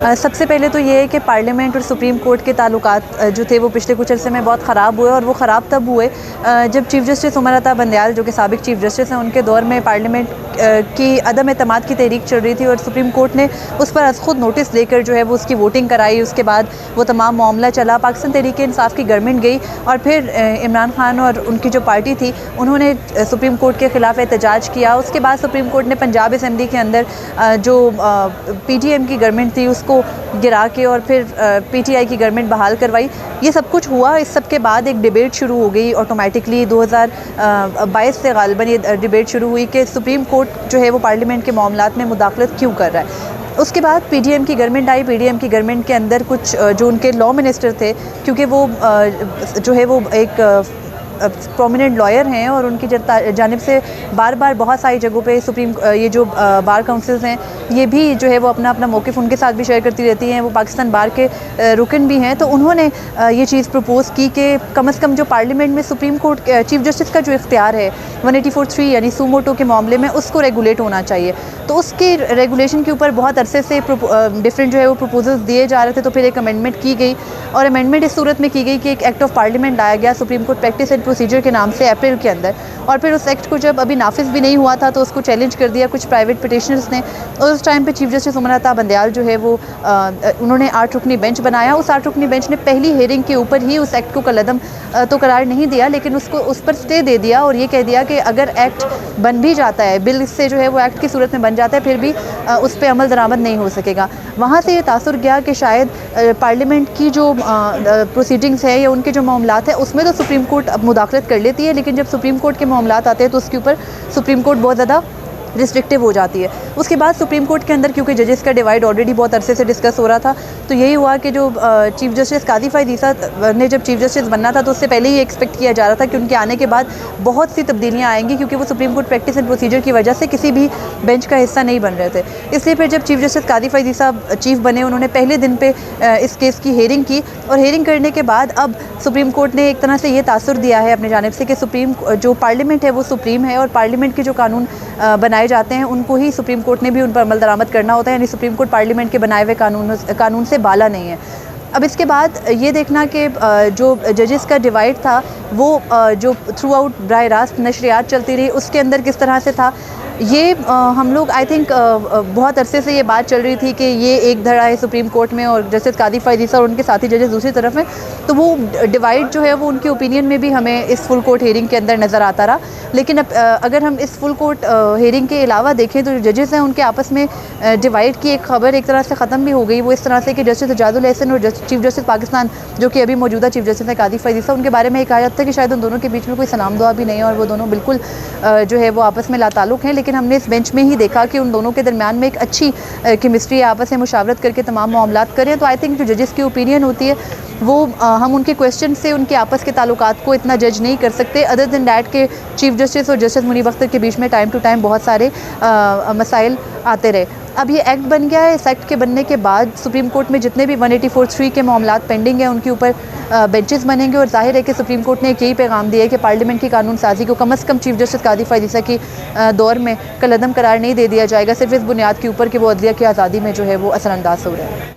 सबसे पहले तो ये है कि पार्लियामेंट और सुप्रीम कोर्ट के ताल्लुकात जो थे वो पिछले कुछ अरसे में बहुत ख़राब हुए, और वो ख़राब तब हुए जब चीफ़ जस्टिस उमर अता बंदयाल जो कि साबिक़ चीफ़ जस्टिस हैं, उनके दौर में पार्लियामेंट की अदम एतमाद की तहरीक चल रही थी और सुप्रीम कोर्ट ने उस पर आज खुद नोटिस लेकर जो है वो उसकी वोटिंग कराई। उसके बाद वो तमाम मामला चला, पाकिस्तान तहरीक इंसाफ की गवर्नमेंट गई और फिर इमरान खान और उनकी जो पार्टी थी उन्होंने सुप्रीम कोर्ट के ख़िलाफ़ एहतजाज किया। उसके बाद सुप्रीम कोर्ट ने पंजाब असम्बली के अंदर जो PTM की गवर्नमेंट थी उसको गिरा के और फिर PTI की गवर्नमेंट बहाल करवाई। ये सब कुछ हुआ। इस सब के बाद एक डिबेट शुरू हो गई ऑटोमेटिकली 2022 से गालिबन ये डिबेट शुरू हुई कि सुप्रीम कोर्ट जो है वो पार्लियामेंट के मामलात में मुदाखलत क्यों कर रहा है। उसके बाद PDM की गवर्नमेंट आई। PDM की गवर्नमेंट के अंदर कुछ जो उनके लॉ मिनिस्टर थे, क्योंकि वो जो है वो एक प्रोमिनेंट लॉयर हैं और उनकी जानिब से बार बार बहुत सारी जगहों पे सुप्रीम ये जो बार काउंसिल्स हैं ये भी जो है वो अपना अपना मौक़िफ़ उनके साथ भी शेयर करती रहती हैं। वो पाकिस्तान बार के रुकन भी हैं। तो उन्होंने ये चीज़ प्रपोज़ की कि कम से कम जो पार्लियामेंट में सुप्रीम कोर्ट चीफ़ जस्टिस का जो इख्तियार है 184(3) यानी सुमोटो के मामले में उसको रेगुलेट होना चाहिए। तो उसके रेगुलेशन के ऊपर बहुत अरसे से डिफरेंट जो है वो प्रपोजल्स दिए जा रहे थे। तो फिर एक अमेंडमेंट की गई और अमेंडमेंट इस सूरत में की गई कि एक एक्ट ऑफ पार्लियामेंट लाया गया supreme court practice and procedure के नाम से अप्रैल के अंदर। और फिर उस एक्ट को जब अभी नाफिज भी नहीं हुआ था तो उसको चैलेंज कर दिया कुछ प्राइवेट पिटिशनर्स ने। और उस टाइम पे चीफ जस्टिस उमर अता बंदयाल जो है वो उन्होंने 8 रुकनी बेंच बनाया। उस 8 रुकनी बेंच ने पहली हेयरिंग के ऊपर ही उस एक्ट को कलअदम तो करार नहीं दिया, लेकिन उसको उस पर स्टे दे दिया और ये कह दिया कि अगर एक्ट बन भी जाता है, बिल इससे जो है वो एक्ट की सूरत में बन जाता है, फिर भी उस पर अमल दरामद नहीं हो सकेगा। वहाँ से ये तासुर गया कि शायद पार्लियामेंट की जो प्रोसीडिंग्स है या उनके जो मामलात है उसमें तो सुप्रीम कोर्ट अब मुदाखलत कर लेती है, लेकिन जब सुप्रीम कोर्ट के मामलात आते हैं तो उसके ऊपर सुप्रीम कोर्ट बहुत ज़्यादा रिस्ट्रिक्टिव हो जाती है। उसके बाद सुप्रीम कोर्ट के अंदर क्योंकि जजेस का डिवाइड ऑलरेडी बहुत अरसे से डिस्कस हो रहा था, तो यही हुआ कि जो चीफ जस्टिस कादी फ़ाइज़ ईसा ने जब चीफ जस्टिस बनना था तो उससे पहले ही एक्सपेक्ट किया जा रहा था कि उनके आने के बाद बहुत सी तब्दीलियाँ आएंगी, क्योंकि वो supreme court practice and procedure की वजह से किसी भी बेंच का हिस्सा नहीं बन रहे थे। इसलिए फिर जब चीफ जस्टिस कादी फ़ाइज़ ईसा चीफ बने, उन्होंने पहले दिन पे इस केस की हेयरिंग की और हेयरिंग करने के बाद अब सुप्रीम कोर्ट ने एक तरह से ये तासुर दिया है अपनी जानिब से कि सुप्रीम जो पार्लियामेंट है वो सुप्रीम है और पार्लियामेंट के जो कानून बनाए जाते हैं उनको ही सुप्रीम कोर्ट ने भी उन पर अमल दरामद करना होता है, यानी सुप्रीम कोर्ट पार्लियामेंट के बनाए हुए कानून से बाला नहीं है। अब इसके बाद ये देखना कि जो जजेस का डिवाइड था वो जो थ्रू आउट बराह रास्त नशरियात चलती रही उसके अंदर किस तरह से था, ये हम लोग आई थिंक बहुत अरसे से ये बात चल रही थी कि ये एक धड़ा है सुप्रीम कोर्ट में और जस्टिस कादी फ़ाइज़ ईसा और उनके साथी जजेस दूसरी तरफ हैं। तो वो डिवाइड जो है वो उनके ओपिनियन में भी हमें इस फुल कोर्ट हेयरिंग के अंदर नज़र आता रहा। लेकिन अब अगर हम इस फुल कोर्ट हेयरिंग के अलावा देखें तो जो जजेस हैं उनके आपस में डिवाइड की एक खबर एक तरह से ख़त्म भी हो गई। वो इस तरह से कि जस्टिस एजाजुल एहसन और चीफ जस्टिस पाकिस्तान जो कि अभी मौजूदा चीफ जस्टिस हैं कादी फ़ाइज़ ईसा, उनके बारे में एक कहा जाता है कि शायद उन दोनों के बीच में कोई सलाम दुआ भी नहीं है और वो दोनों बिल्कुल जो है वो आपस में लाताल्लुक़ हैं। लेकिन हमने इस बेंच में ही देखा कि उन दोनों के दरमियान में एक अच्छी केमिस्ट्री आपस में मुशावरत करके तमाम मामलात करें। तो आई थिंक जो जजेस की ओपिनियन होती है वो हम उनके क्वेश्चन से उनके आपस के ताल्लुकात को इतना जज नहीं कर सकते। अदर दैन डैट के चीफ जस्टिस और जस्टिस मुनीब अख्तर के बीच में टाइम टू टाइम बहुत सारे मसाइल आते रहे। अब ये एक्ट बन गया है। इस एक्ट के बनने के बाद सुप्रीम कोर्ट में जितने भी 184(3) के मामलात पेंडिंग हैं उनके ऊपर बेंचेस बनेंगे और जाहिर है कि सुप्रीम कोर्ट ने एक यही पैगाम दिया है कि पार्लियामेंट की कानून साजी को कम से कम चीफ जस्टिस कादी फ़ाइज़ ईसा की दौर में कलअदम करार नहीं दे दिया जाएगा, सिर्फ इस बुनियाद के ऊपर कि वो अदलिया की आज़ादी में जो है वो असरअंदाज हो रहा है।